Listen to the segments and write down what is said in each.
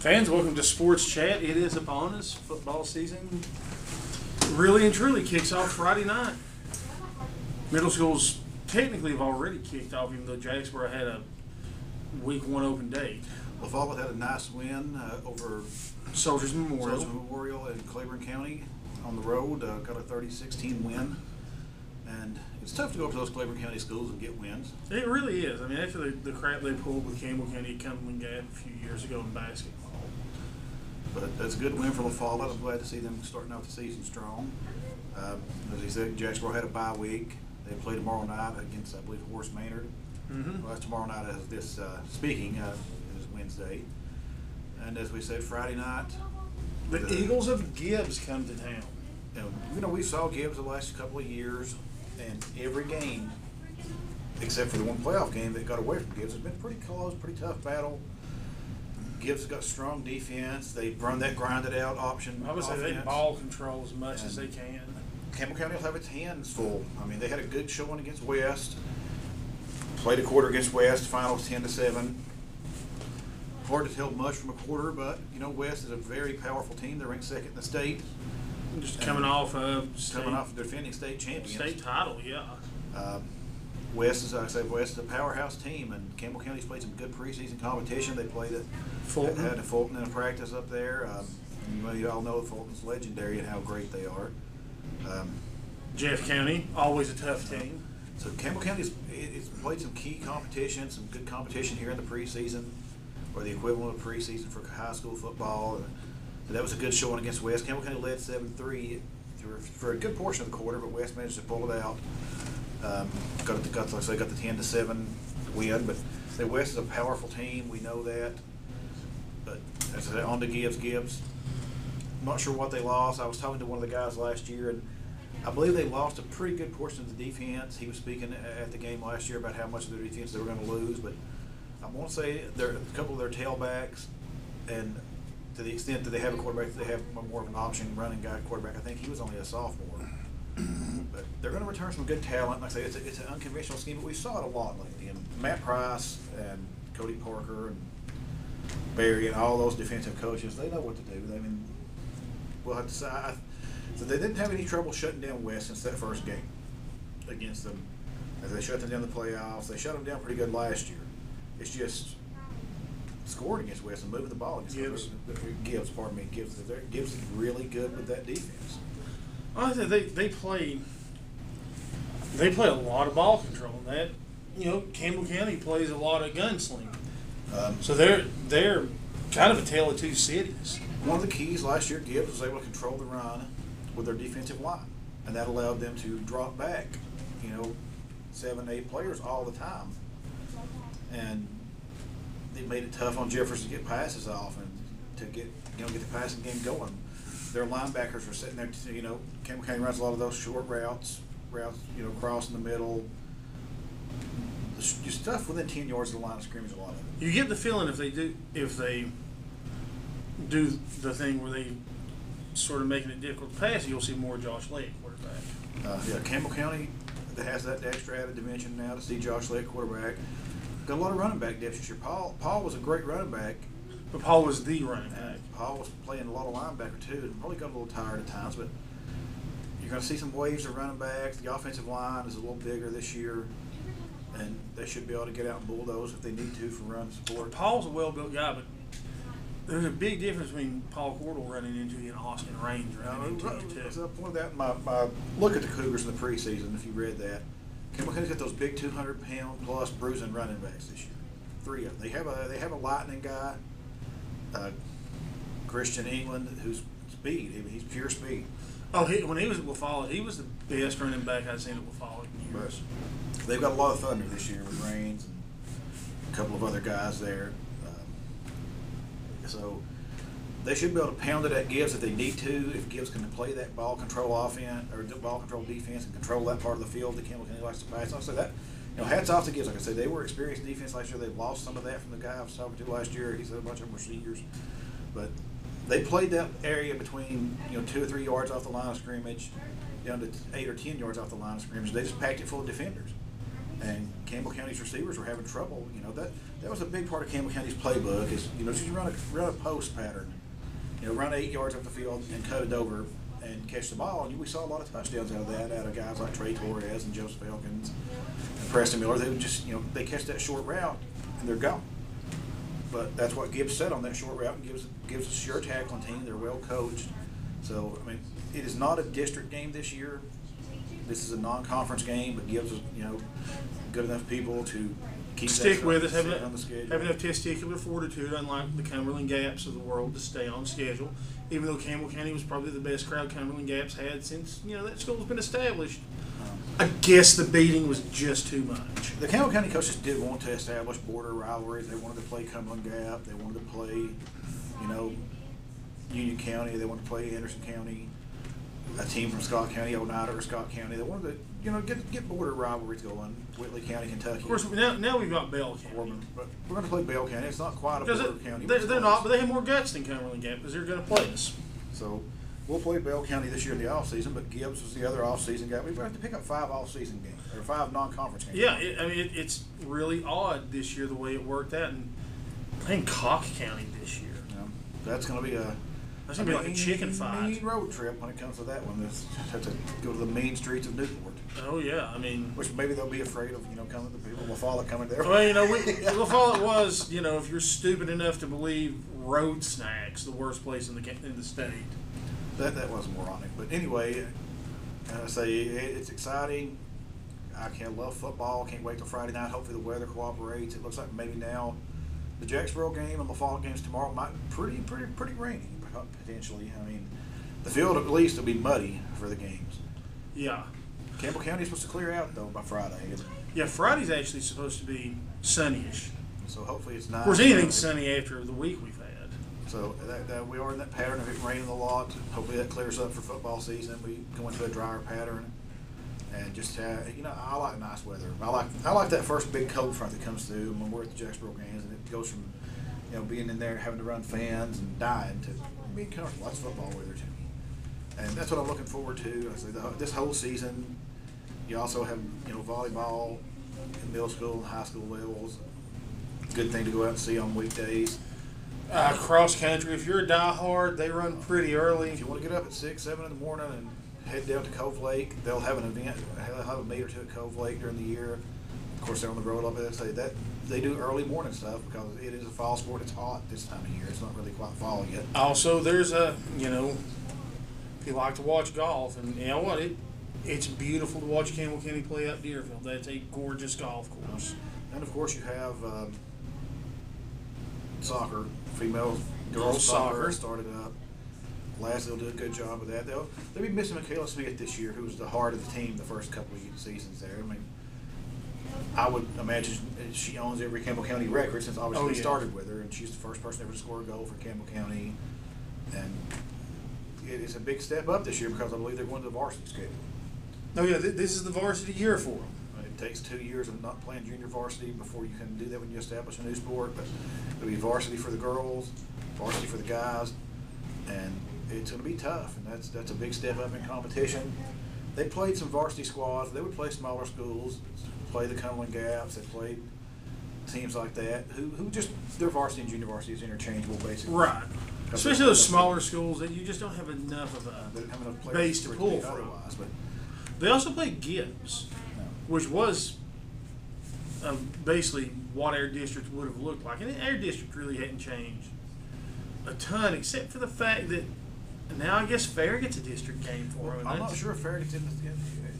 Fans, welcome to Sports Chat. It is upon us. Football season really and truly kicks off Friday night. Middle schools technically have already kicked off, even though Jacksboro had a week one open date. LaFollette had a nice win over Soldiers Memorial in Claiborne County on the road. Got a 30-16 win. And it's tough to go up to those Claiborne County schools and get wins. It really is. I mean, after the crap they pulled with Campbell County at Cumberland Gap a few years ago in basketball. But that's a good win for LaFollette. I'm glad to see them starting out the season strong. As he said, Jacksboro had a bye week. They play tomorrow night against, I believe, Horace Maynard. Mm-hmm. Well, that's tomorrow night as this speaking is Wednesday. And as we said, Friday night. The Eagles of Gibbs come to town. And, we saw Gibbs the last couple of years, and every game, except for the one playoff game that got away from Gibbs, has been pretty close, pretty tough battle. Gibbs has got strong defense. They run that grinded out option. I would say they ball control as much as they can. Campbell County will have its hands full. I mean, they had a good showing against West. Played a quarter against West. Final was 10-7. Hard to tell much from a quarter, but West is a very powerful team. They're ranked second in the state. Just coming off the defending state champions. State title, yeah. West is, West is a powerhouse team, and Campbell County's played some good preseason competition. They played at Fulton in a practice up there. You all know Fulton's legendary and how great they are. Jeff County, always a tough team. So Campbell County's played some key competition, some good competition here in the preseason, or the equivalent of preseason for high school football. So that was a good showing against West. Campbell County led 7-3 for a good portion of the quarter, but West managed to pull it out. Got the 10-7 win, but the West is a powerful team. We know that. But as I said, on to Gibbs. I'm not sure what they lost. I was talking to one of the guys last year, and I believe they lost a pretty good portion of the defense. He was speaking at the game last year about how much of their defense they were going to lose, but I want to say a couple of their tailbacks, and to the extent that they have a quarterback, they have more of an option running guy quarterback. I think he was only a sophomore. But they're going to return some good talent. Like I say, it's an unconventional scheme, but we saw it a lot lately. And Matt Price and Cody Parker and Barry and all those defensive coaches, they know what to do. I mean, we'll have to say. So they didn't have any trouble shutting down West since that first game against them. As they shut them down in the playoffs, they shut them down pretty good last year. It's just scoring against West and moving the ball against Gibbs. Gibbs is really good with that defense. I think they play a lot of ball control. And that Campbell County plays a lot of gunslinging. So they're kind of a tale of two cities. One of the keys last year, Gibbs was able to control the run with their defensive line, and that allowed them to drop back, 7-8 players all the time, and it made it tough on Jefferson to get passes off and to get the passing game going. Their linebackers were sitting there. Campbell County runs a lot of those short routes, crossing the middle. Just stuff within 10 yards of the line of scrimmage. A lot of it. You get the feeling if they do the thing where they sort of making it difficult to pass, you'll see more Josh Lake quarterback. Campbell County that has that extra added dimension now to see Josh Lake quarterback. Got a lot of running back depth this year. Paul was a great running back. But Paul was the running back. Paul was playing a lot of linebacker too, and probably got a little tired at times. But you're going to see some waves of running backs. The offensive line is a little bigger this year, and they should be able to get out and bulldoze if they need to for run support. Paul's a well-built guy, but there's a big difference between Paul Cordell running into you and Austin Raines running into you too. So I pointed that in my look at the Cougars in the preseason. If you read that, Campbell County's got those big 200-pound plus bruising running backs this year. 3 of them. They have a lightning guy. Christian England, who's speed. He's pure speed. Oh, when he was at LaFollette, he was the best running back I've seen at LaFollette in years. But they've got a lot of thunder this year with Raines and a couple of other guys there. So they should be able to pound it at Gibbs if they need to. If Gibbs can play that ball control offense or ball control defense and control that part of the field that Campbell County likes to pass. I'll say that. Hats off to Gibbs. Like I said, they were experienced defense last year. They've lost some of that from the guy I was talking to last year. He said a bunch of them were seniors. But they played that area between 2 or 3 yards off the line of scrimmage down to 8 or 10 yards off the line of scrimmage. They just packed it full of defenders. And Campbell County's receivers were having trouble. You know, that was a big part of Campbell County's playbook is, you know, just run a post pattern. You know, run 8 yards up the field and cut it over and catch the ball. And we saw a lot of touchdowns out of that, out of guys like Trey Torres and Joseph Elkins and Preston Miller. They would just, you know, they catch that short route and they're gone. But that's what Gibbs said on that short route. And Gibbs is a sure tackling team. They're well coached. So, I mean, it is not a district game this year. This is a non-conference game, but Gibbs is, you know, good enough people to keep stick with us, have on the schedule. Have enough testicular fortitude, unlike the Cumberland Gaps of the world, to stay on schedule. Even though Campbell County was probably the best crowd Cumberland Gaps had since, you know, that school's been established. I guess the beating was just too much. The Campbell County coaches did want to establish border rivalries. They wanted to play Cumberland Gap. They wanted to play, you know, Union County. They wanted to play Anderson County. A team from Scott County, Oneida or Scott County. They wanted to, you know, get border rivalries going. Whitley County, Kentucky. Of course, now we've got Bell County. Ormond. But we're going to play Bell County. It's not quite a border county. They're not, but they have more guts than Cumberland Gap because they're going to play us. So we'll play Bell County this year in the off season, but Gibbs was the other off season guy. We've got to pick up 5 off season games or 5 non-conference games. Yeah, I mean it's really odd this year the way it worked out, and playing Cock County this year. Yeah, that's going to be a. That's going to be like a chicken fight. Mean road trip when it comes to that one. Have to go to the mean streets of Newport. Oh yeah, I mean, which maybe they'll be afraid of, you know, coming to people. La Follette coming there. Well, you know, La Follette was, you know, if you're stupid enough to believe Road Snacks, the worst place in the state. That was moronic, but anyway, I say it's exciting. I can't love football. Can't wait till Friday night. Hopefully the weather cooperates. It looks like maybe now the Jacksboro game and La Follette games tomorrow might be pretty rainy. Potentially, I mean, the field at least will be muddy for the games. Yeah. Campbell County is supposed to clear out though by Friday. Yeah, Friday's actually supposed to be sunnyish. So hopefully it's nice. Of course, anything's sunny after the week we've had. So that we are in that pattern of it raining a lot. Hopefully that clears up for football season. We go into a drier pattern, and just you know, I like nice weather. I like that first big cold front that comes through when we're at the Jacksboro games, and it goes from, you know, being in there having to run fans and dying to being comfortable. That's football weather to me, and that's what I'm looking forward to. I say this whole season. You also have, you know, volleyball in middle school and high school levels. Good thing to go out and see on weekdays. Cross country, if you're a diehard, they run pretty early. If you want to get up at 6, 7 in the morning and head down to Cove Lake, they'll have an event. They'll have a meet or two at Cove Lake during the year. Of course, they're on the road a little bit. Say that they do early morning stuff because it is a fall sport. It's hot this time of year. It's not really quite fall yet. Also, there's you know, if you like to watch golf, and you know what, it's beautiful to watch Campbell County play out Deerfield. That's a gorgeous golf course. And of course, you have soccer, girls soccer started up. Lassie will do a good job with that. They'll be missing Michaela Smith this year, who was the heart of the team the first couple of seasons there. I mean, I would imagine she owns every Campbell County record since obviously we started with her, and she's the first person ever to score a goal for Campbell County. And it is a big step up this year because I believe they're going to the varsity schedule. Oh yeah, this is the varsity year for them. It takes 2 years of not playing junior varsity before you can do that when you establish a new sport. But it'll be varsity for the girls, varsity for the guys, and it's going to be tough. And that's a big step up in competition. They played some varsity squads. They would play smaller schools, play the Cumberland Gaps. They played teams like that who just their varsity and junior varsity is interchangeable basically. Right. Especially those smaller schools that you just don't have enough of a base to pull from. Otherwise, but they also played Gibbs, which was basically what our district would have looked like. And our district really hadn't changed a ton, except for the fact that now I guess Fair gets a district game for them. I'm not sure if Fair gets in.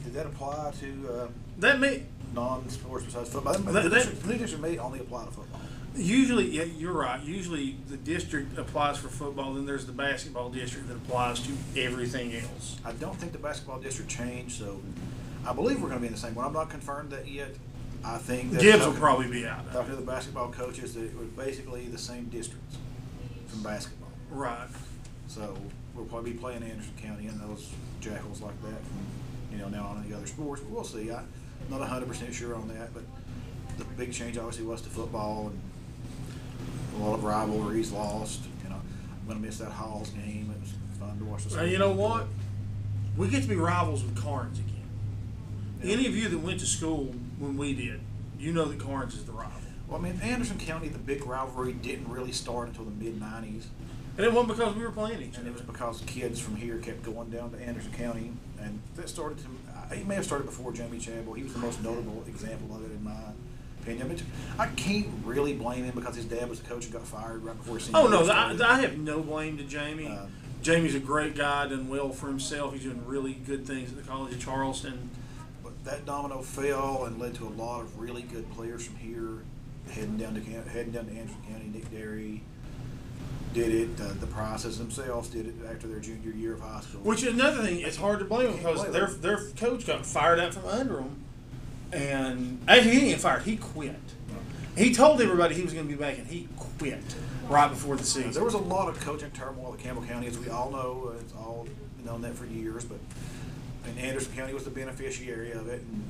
Did that apply to that may non-sports besides football? The district may only apply to football. Usually, yeah, you're right. Usually the district applies for football, then there's the basketball district that applies to everything else. I don't think the basketball district changed, so I believe we're going to be in the same one. I'm not confirmed that yet. I think that Gibbs will probably be out. Talking to the basketball coaches, that it was basically the same districts from basketball. Right. So we'll probably be playing Anderson County and those jackals like that from, now on the other sports. But we'll see. I'm not 100% sure on that, but the big change obviously was to football, and a lot of rivalries lost. I'm going to miss that Halls game. It was fun to watch. You know what? We get to be rivals with Carnes again. Yeah. Any of you that went to school when we did. You know that Carnes is the rival. Well, I mean, Anderson County, the big rivalry didn't really start until the mid-'90s. And it wasn't because we were playing each And other. it was because kids from here kept going down to Anderson County. And that started to, he may have started before Jamie Chadwell. He was the most notable example of it in my opinion. I mean, I can't really blame him because his dad was the coach and got fired right before his senior Oh, no, year started. I have no blame to Jamie. Jamie's a great guy, done well for himself. He's doing really good things at the College of Charleston. But that domino fell and led to a lot of really good players from here heading down to Anderson County. Nick Derry did it. The Prices themselves did it after their junior year of high school. Which is another thing. It's hard to blame them because their coach got fired out from under them. And actually, he didn't get fired. He quit. He told everybody he was going to be back, and he quit right before the season. There was a lot of coaching turmoil at Campbell County, as we all know. It's all known that for years. But and Anderson County was the beneficiary of it, and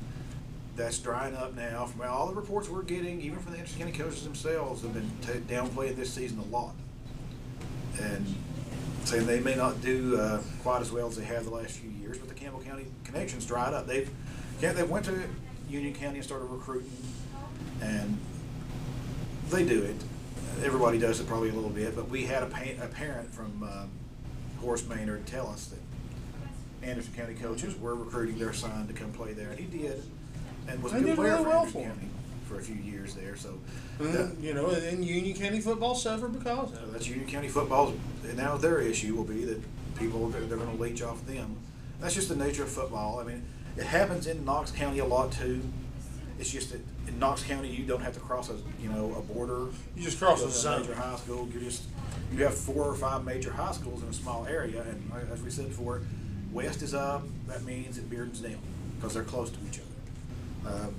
that's drying up now. From all the reports we're getting, even from the Anderson County coaches themselves, have been downplaying this season a lot, and saying they may not do quite as well as they have the last few years. But the Campbell County connection's dried up. They went to Union County and started recruiting, and they do it. Everybody does it probably a little bit, but we had a parent from Horace Maynard tell us that Anderson County coaches were recruiting their son to come play there, and he did, and was a good player for Anderson County for a few years there. So, and Union County football suffered because of it. That's Union County football. Now their issue will be that people they're going to leech off them. That's just the nature of football. I mean, it happens in Knox County a lot too. It's just that in Knox County you don't have to cross a border. You just cross a zone. major high school. You have 4 or 5 major high schools in a small area, and as we said before, west is up. That means that Bearden's down because they're close to each other.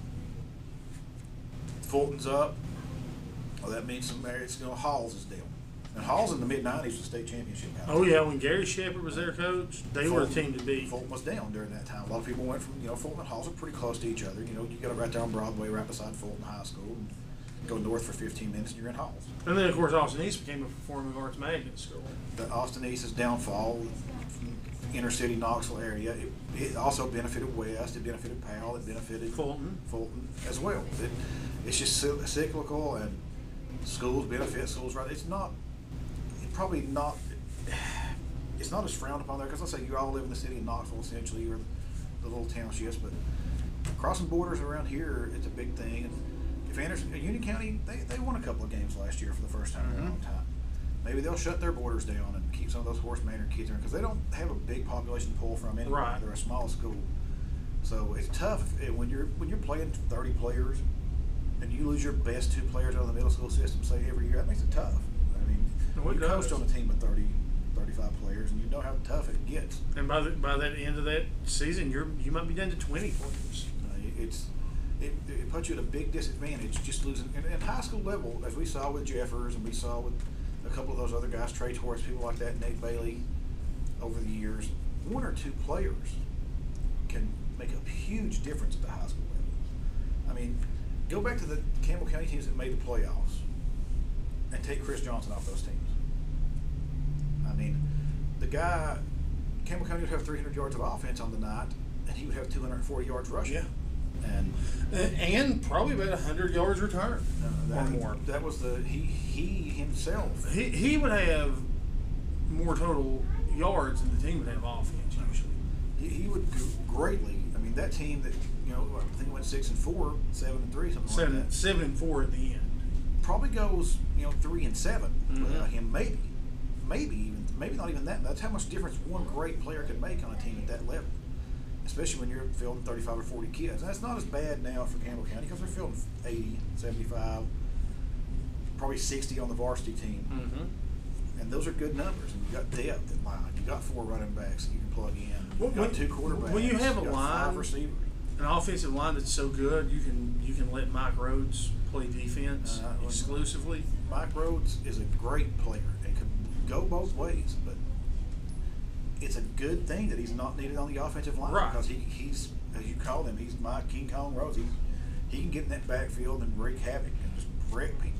Fulton's up. Well, that means some areas. Halls is down. And Halls in the mid-'90s was state championship. Oh yeah, when Gary Shepard was their coach, they were the team to beat. Fulton was down during that time. A lot of people went from Fulton and Halls are pretty close to each other. You got it right there on Broadway, right beside Fulton High School. And go north for 15 minutes, and you're in Halls. And then of course Austin East became a performing arts magnet school. The Austin East's downfall, inner city Knoxville area, it also benefited West. It benefited Powell. It benefited Fulton as well. It's just cyclical, and schools benefit schools. Right? It's not as frowned upon there because let's say you all live in the city of Knoxville, essentially, or the little townships, but crossing borders around here, it's a big thing. And if Union County, they won a couple of games last year for the first time in a long time. Maybe they'll shut their borders down and keep some of those Horace Maynard kids in because they don't have a big population to pull from anyway. Right. They're a small school, so it's tough when you're playing 30 players and you lose your best 2 players out of the middle school system, say every year. That makes it tough. I mean, you coached on a team of 30, 35 players, and you know how tough it gets. And by the end of that season, you might be down to 20 players. It puts you at a big disadvantage just losing. And at high school level, as we saw with Jeffers and we saw with a couple of those other guys, Trey Torres, people like that, Nate Bailey, over the years, 1 or 2 players can make a huge difference at the high school level. I mean, go back to the Campbell County teams that made the playoffs and take Chris Johnson off those teams. I mean, the guy, Campbell County would have 300 yards of offense on the night, and he would have 240 yards rushing. Yeah. And probably about 100 yards return or more. That was he himself. He would have more total yards than the team would have offense usually. He would greatly. I mean, that team that I think went 6-4, 7-3, something like that. 7-4 at the end. Probably goes 3-7 without him. Maybe not even that. That's how much difference one great player can make on a team at that level. Especially when you're fielding 35 or 40 kids. And that's not as bad now for Campbell County because they're fielding 80, 75, probably 60 on the varsity team. Mm-hmm. And those are good numbers. And you got depth in line. You got 4 running backs that you can plug in. You got 2 quarterbacks. When you have a line, 5 receivers, an offensive line that's so good, you can let Mike Rhodes play defense exclusively. Mike Rhodes is a great player and could go both ways, but it's a good thing that he's not needed on the offensive line because he's, as you call him, he's Mike King Kong Rhodes. He can get in that backfield and wreak havoc and just wreck people.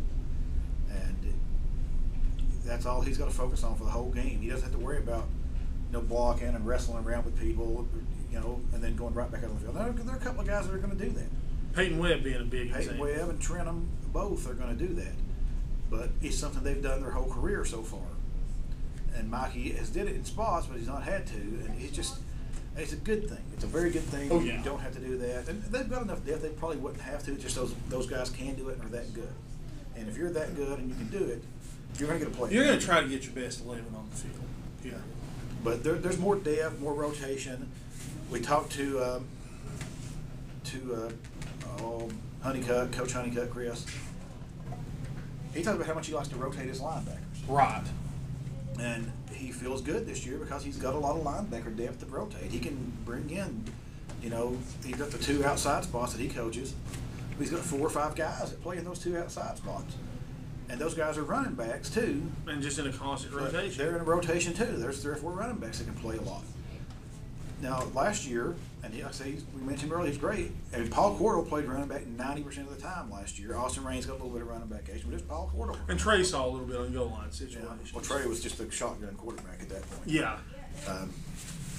And that's all he's got to focus on for the whole game. He doesn't have to worry about blocking and wrestling around with people, and then going right back out on the field. There are a couple of guys that are going to do that. Peyton Webb being a big Peyton example. Webb and Trentham both are going to do that. But it's something they've done their whole career so far. And Mikey has did it in spots, but he's not had to. And it's a good thing. It's a very good thing. Oh, yeah. You don't have to do that. And they've got enough depth, they probably wouldn't have to. Just those guys can do it and are that good. And if you're that good and you can do it, you're going to get a play. You're going to try to get your best 11 on the field. Yeah. But there's more depth, more rotation. We talked to Honeycutt, Coach Honeycutt, Chris. He talked about how much he likes to rotate his linebackers. Right. And he feels good this year because he's got a lot of linebacker depth to rotate. He can bring in, he's got the 2 outside spots that he coaches. He's got 4 or 5 guys that play in those 2 outside spots. And those guys are running backs too. And just in a constant rotation. They're in a rotation too. There's 3 or 4 running backs that can play a lot. Now, last year, and like I say, we mentioned earlier, he's great. I mean, Paul Cordell played running back 90% of the time last year. Austin Raines got a little bit of running back action, but it's Paul Cordell. And Trey saw a little bit on goal line situations. Yeah. Well, Trey was just a shotgun quarterback at that point. Yeah.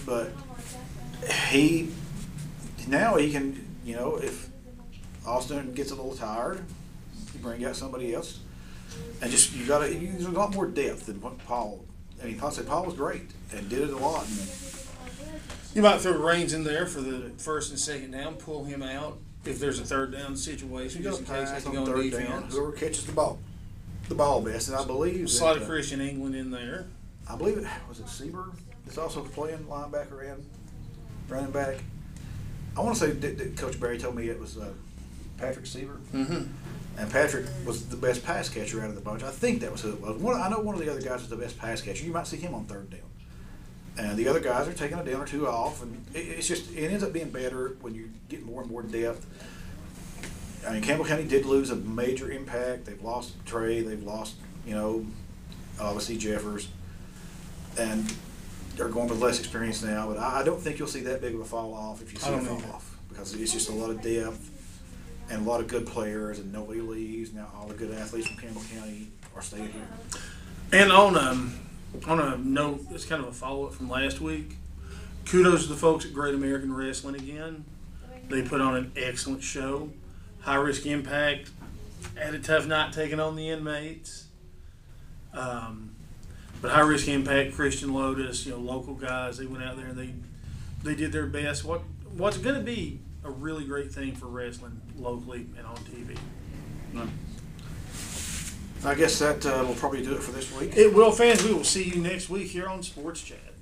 But now he can, if Austin gets a little tired, you bring out somebody else. And just, there's a lot more depth than what Paul. I mean, Paul was great and did it a lot. You might throw Raines in there for the first and second down, pull him out if there's a third down situation, just in case they have to go on defense. Whoever catches the ball best, and I believe slide a Christian England in there. I believe it was Sieber that's also playing linebacker and running back. I want to say that Coach Barry told me it was Patrick Sieber. Mm-hmm. And Patrick was the best pass catcher out of the bunch. I think that was who it was. I know one of the other guys was the best pass catcher. You might see him on third down. And the other guys are taking a down or 2 off. And it ends up being better when you get more and more depth. I mean, Campbell County did lose a major impact. They've lost Trey. They've lost, obviously Jeffers. And they're going with less experience now. But I don't think you'll see that big of a fall off if you see a fall off. Because it's just a lot of depth. And a lot of good players, and nobody leaves. Now all the good athletes from Campbell County are staying here. And on a note, it's kind of a follow-up from last week. Kudos to the folks at Great American Wrestling again. They put on an excellent show. High-risk impact. Had a tough night taking on the inmates. But high-risk impact, Christian Lotus, local guys, they went out there and they did their best. What's going to be a really great thing for wrestling locally and on TV. No. I guess that will probably do it for this week. It will, fans. We will see you next week here on Sports Chat.